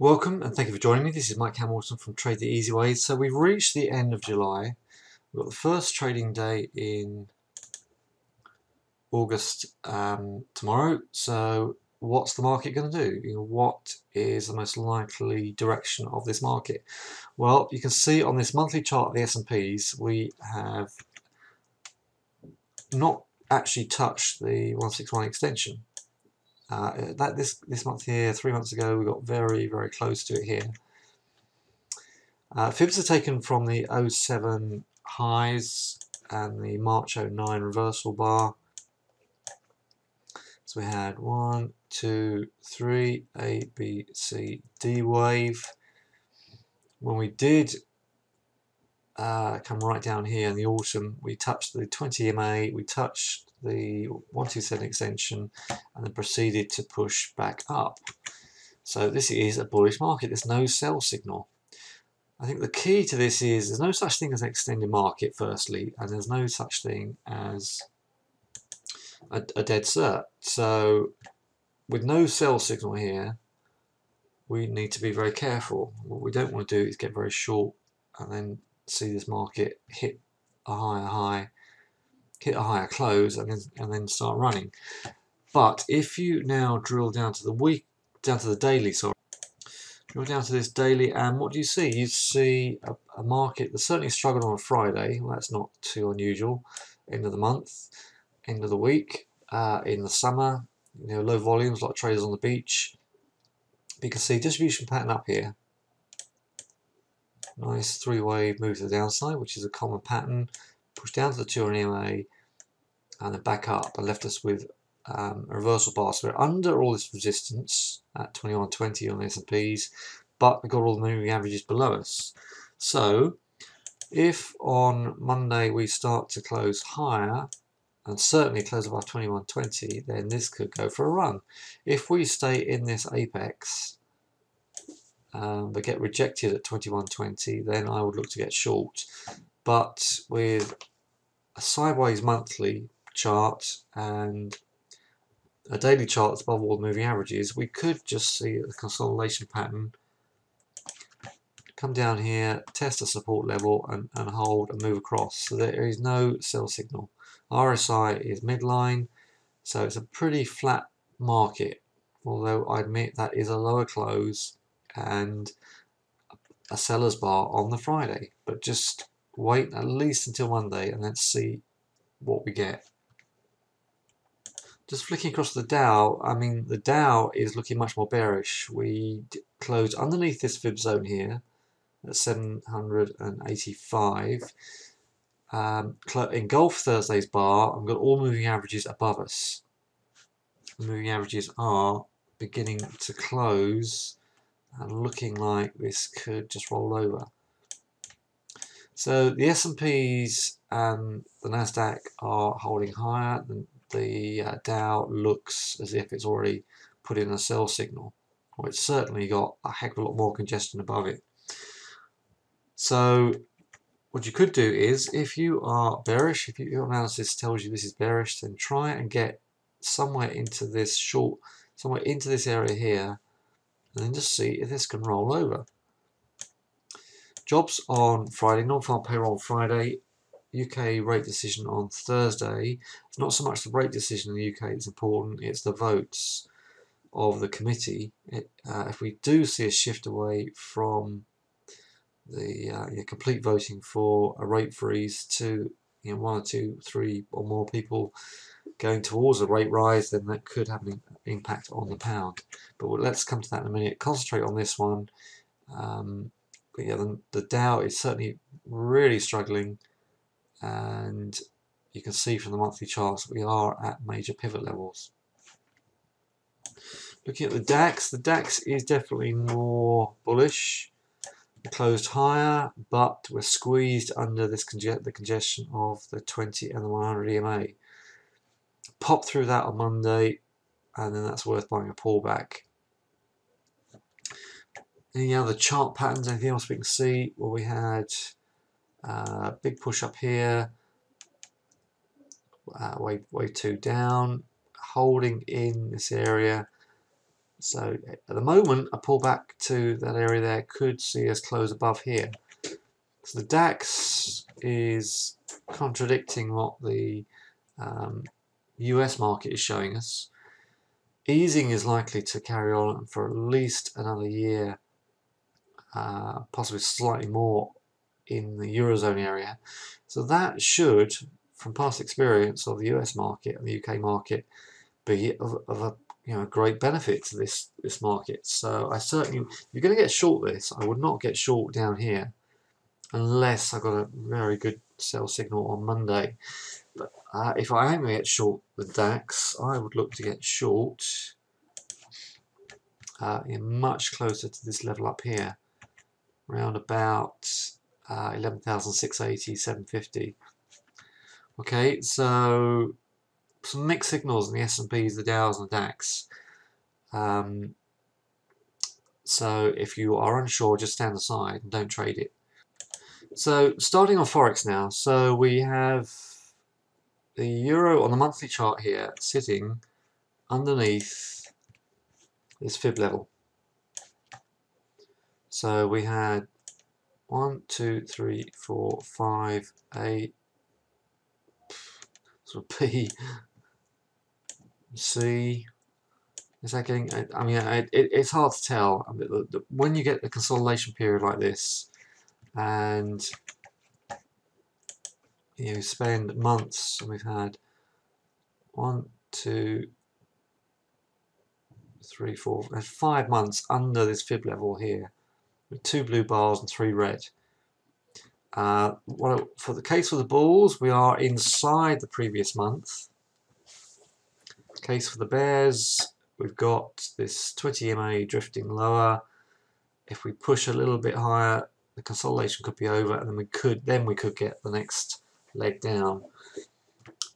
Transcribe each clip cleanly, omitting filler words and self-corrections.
Welcome and thank you for joining me. This is Mike Hamilton from Trade the Easy Way. So we've reached the end of July. We've got the first trading day in August tomorrow. So what's the market going to do? What is the most likely direction of this market? Well, you can see on this monthly chart of the S&Ps, we have not actually touched the 161 extension. This month here, 3 months ago, we got very close to it here. Fibs are taken from the 07 highs and the March 09 reversal bar. So we had 1, 2, 3, A, B, C, D wave. When we did come right down here in the autumn, we touched the 20 MA, we touched the 127 extension, and then proceeded to push back up. So this is a bullish market. There's no sell signal. I think the key to this is there's no such thing as an extended market, firstly, and there's no such thing as a dead cert. So with no sell signal here, we need to be very careful. What we don't want to do is get very short and then see this market hit a higher high, hit a higher close, and then start running. But if you now drill down to the daily, sorry. Drill down to this daily, and what do you see? You see a market that certainly struggled on a Friday. Well, that's not too unusual. End of the month, end of the week, in the summer, low volumes, like traders on the beach. But you can see distribution pattern up here. Nice three-wave move to the downside, which is a common pattern. Push down to the 200 EMA, and then back up, and left us with a reversal bar. So we're under all this resistance at 2120 on the S&Ps, but we've got all the moving averages below us. So if on Monday we start to close higher, and certainly close above 2120, then this could go for a run. If we stay in this apex but get rejected at 2120, then I would look to get short. But with a sideways monthly chart and a daily chart that's above all the moving averages, we could just see a consolidation pattern come down here, test a support level, and hold and move across. So there is no sell signal. RSI is midline, so it's a pretty flat market, although I admit that is a lower close and a seller's bar on the Friday. But just wait at least until Monday and let's see what we get. Just flicking across the Dow, I mean the Dow is looking much more bearish. We closed underneath this fib zone here at 785. Engulf Thursday's bar, I've got all moving averages above us. The moving averages are beginning to close and looking like this could just roll over. So the S&Ps and the Nasdaq are holding higher than the Dow. Looks as if it's already put in a sell signal, or it's certainly got a heck of a lot more congestion above it. So what you could do is, if you are bearish, if your analysis tells you this is bearish, then try and get somewhere into this somewhere into this area here, and then just see if this can roll over. Jobs on Friday, non-farm payroll on Friday, UK rate decision on Thursday. It's not so much the rate decision in the UK that's important, it's the votes of the committee. If we do see a shift away from the complete voting for a rate freeze to 1 or 2, 3 or more people going towards a rate rise, then that could have an impact on the pound. But let's come to that in a minute. Concentrate on this one. But yeah, the Dow is certainly really struggling, and you can see from the monthly charts that we are at major pivot levels. Looking at the DAX is definitely more bullish. We closed higher, but we're squeezed under the congestion of the 20 and the 100 EMA. Pop through that on Monday, and then that's worth buying a pullback. Any other chart patterns, anything else we can see? Well, we had a big push up here, wave 2 down, holding in this area, So at the moment, a pullback to that area there could see us close above here. So the DAX is contradicting what the US market is showing us. Easing is likely to carry on for at least another year, possibly slightly more in the Eurozone area. So that should, from past experience of the US market and the UK market, be of a great benefit to this market. So I certainly, if you're going to get short this, I would not get short down here unless I got a very good sell signal on Monday. But if I am going to get short the DAX, I would look to get short much closer to this level up here, around about 11,680, 750. Okay, so some mixed signals in the S&Ps, the Dows, and the DAX. So if you are unsure, just stand aside and don't trade it. So starting on Forex now, so we have the euro on the monthly chart here sitting underneath this fib level. So we had 1, 2, 3, 4, 5, 8, sort of P, C. Is that getting? I mean, it's hard to tell. I mean, when you get the consolidation period like this, and you spend months, and we've had 1, 2, 3, 4, 5 months under this fib level here, with 2 blue bars and 3 red. For the case for the bulls, we are inside the previous month. Case for the bears, we've got this 20 MA drifting lower. If we push a little bit higher, the consolidation could be over, and then we could get the next leg down.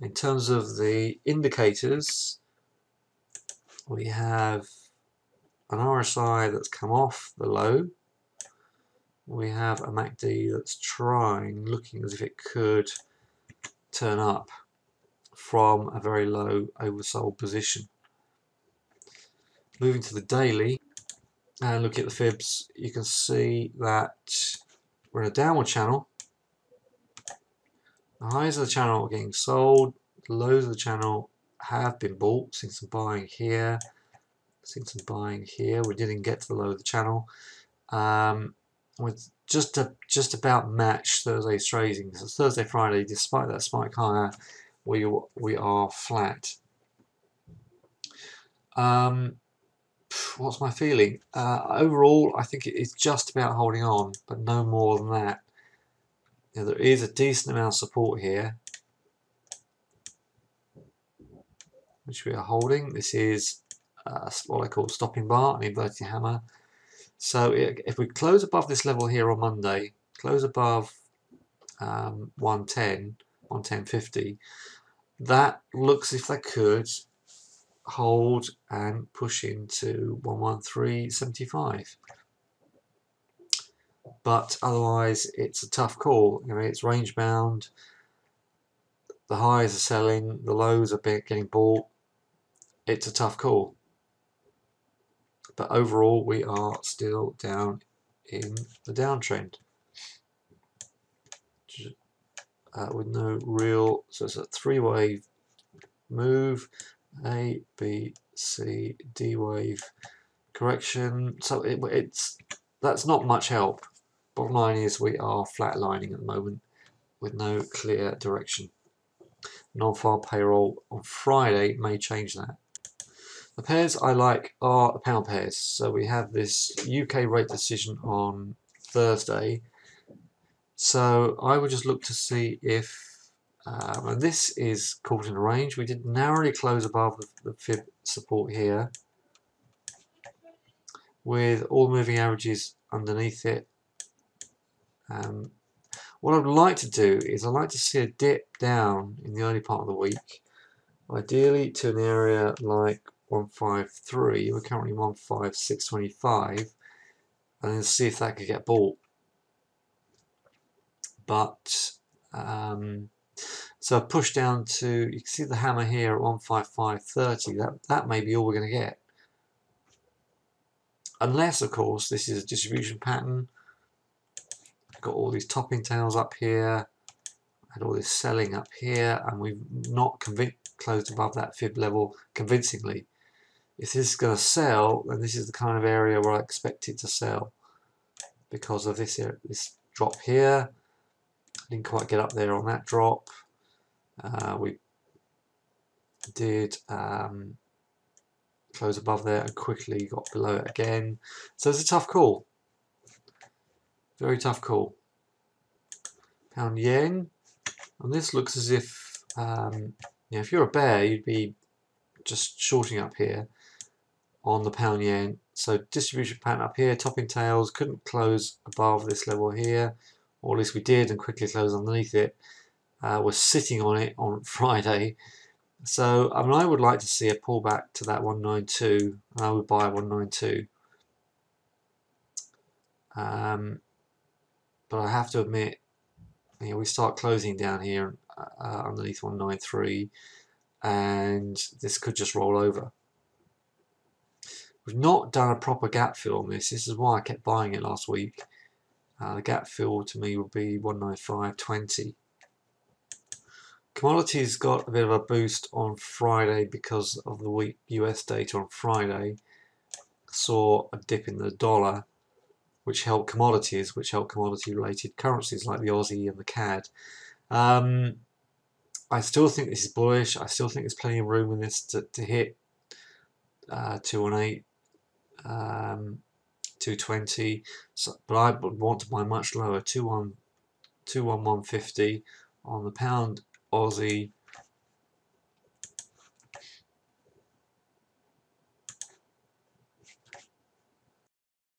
In terms of the indicators, we have an RSI that's come off the low. We have a MACD that's looking as if it could turn up from a very low oversold position. Moving to the daily and look at the fibs, you can see that we're in a downward channel. The highs of the channel are getting sold, the lows of the channel have been bought. Seen some buying here, seen some buying here. We didn't get to the low of the channel. With just about match Thursday's trading. So Thursday, Friday, despite that spike higher, we are flat. What's my feeling? Overall, I think it's just about holding on, but no more than that. Now, there is a decent amount of support here, which we are holding. This is what I call stopping bar, an inverted hammer. So if we close above this level here on Monday, close above 110, 110.50, that looks as if that could hold and push into 113.75. But otherwise, it's a tough call. You know, it's range bound. The highs are selling, the lows are getting bought. It's a tough call. But overall, we are still down in the downtrend. With no real, so it's a 3-wave move, A, B, C, D wave correction. So that's not much help. Bottom line is we are flatlining at the moment with no clear direction. Non-farm payroll on Friday may change that. The pairs I like are the pound pairs. So we have this UK rate decision on Thursday. So I would just look to see if, and this is caught in a range. We did narrowly close above the fib support here, with all moving averages underneath it. What I'd like to do is I'd like to see a dip down in the early part of the week, ideally to an area like 153. We're currently 156.25, and then see if that could get bought. But so a push down to, you can see the hammer here at 155.30. That may be all we're going to get. unless of course this is a distribution pattern. Got all these topping tails up here, and all this selling up here, and we've not closed above that fib level convincingly. If this is going to sell, then this is the kind of area where I expect it to sell because of this drop here. Didn't quite get up there on that drop. We did close above there and quickly got below it again. So it's a tough call. Very tough call. Pound yen. And this looks as if, if you're a bear, you'd be just shorting up here on the pound yen. So distribution pattern up here, topping tails, couldn't close above this level here, or at least we did and quickly closed underneath it. We're sitting on it on Friday. So I would like to see a pullback to that 192, and I would buy 192. But I have to admit, we start closing down here underneath 193, and this could just roll over. We've not done a proper gap fill on this. This is why I kept buying it last week. The gap fill to me would be 195.20. Commodities got a bit of a boost on Friday because of the weak US data on Friday. Saw a dip in the dollar, which helped commodities, which helped commodity-related currencies like the Aussie and the CAD. I still think this is bullish. I still think there's plenty of room in this to hit 218, 220. So, but I would want to buy much lower, 211.50 on the pound Aussie